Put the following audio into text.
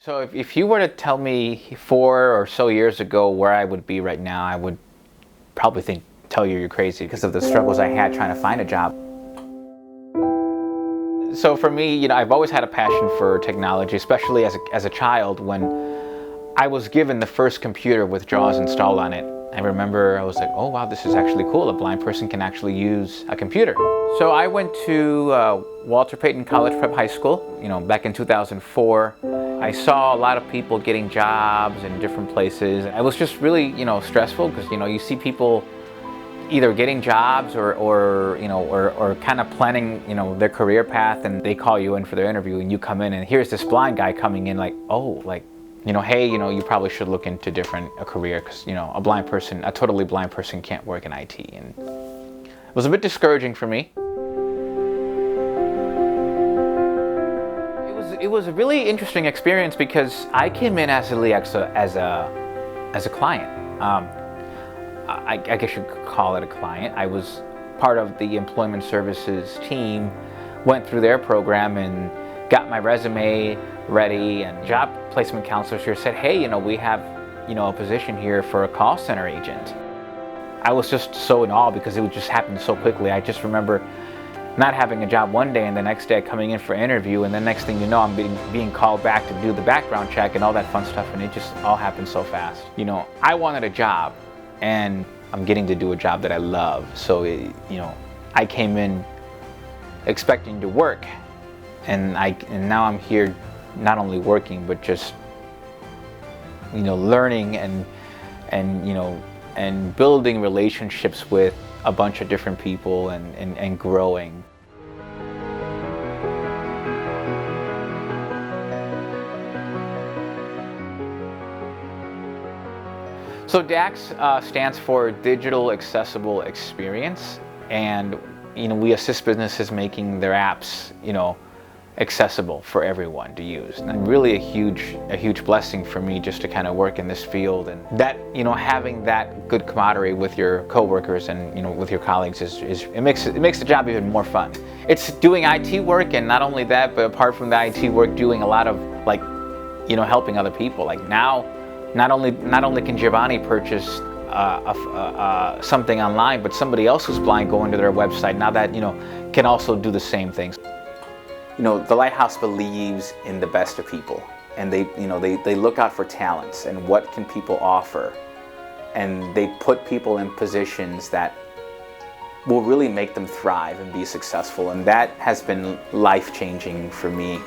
So if you were to tell me 4 or so years ago where I would be right now, I would probably tell you you're crazy because of the struggles I had trying to find a job. So for me, I've always had a passion for technology, especially as a child when I was given the first computer with JAWS installed on it. I remember I was like, oh wow, this is actually cool. A blind person can actually use a computer. So I went to Walter Payton College Prep High School, back in 2004. I saw a lot of people getting jobs in different places. It was just really, stressful because, you see people either getting jobs or kind of planning, their career path, and they call you in for their interview and you come in and here's this blind guy coming in like, oh, like, hey, you probably should look into a career because, a totally blind person can't work in IT. And it was a bit discouraging for me. It was a really interesting experience because I came in as a client. I guess you could call it a client. I was part of the employment services team, went through their program and got my resume ready, and job placement counselors here said, hey, we have a position here for a call center agent. I was just so in awe because it would just happen so quickly. I just remember not having a job one day and the next day coming in for an interview, and the next thing you know, I'm being called back to do the background check and all that fun stuff, and it just all happened so fast. I wanted a job and I'm getting to do a job that I love. So, I came in expecting to work, and now I'm here not only working but just learning and building relationships with a bunch of different people and growing. So DAX stands for Digital Accessible Experience, and we assist businesses making their apps accessible for everyone to use. And really a huge blessing for me just to kind of work in this field, and that having that good camaraderie with your coworkers and with your colleagues it makes the job even more fun. It's doing IT work, and not only that, but apart from the IT work, doing a lot of helping other people. Like now, not only can Geovanni purchase something online, but somebody else who's blind going to their website now that can also do the same things. The Lighthouse believes in the best of people, and they look out for talents and what can people offer, and they put people in positions that will really make them thrive and be successful, and that has been life-changing for me.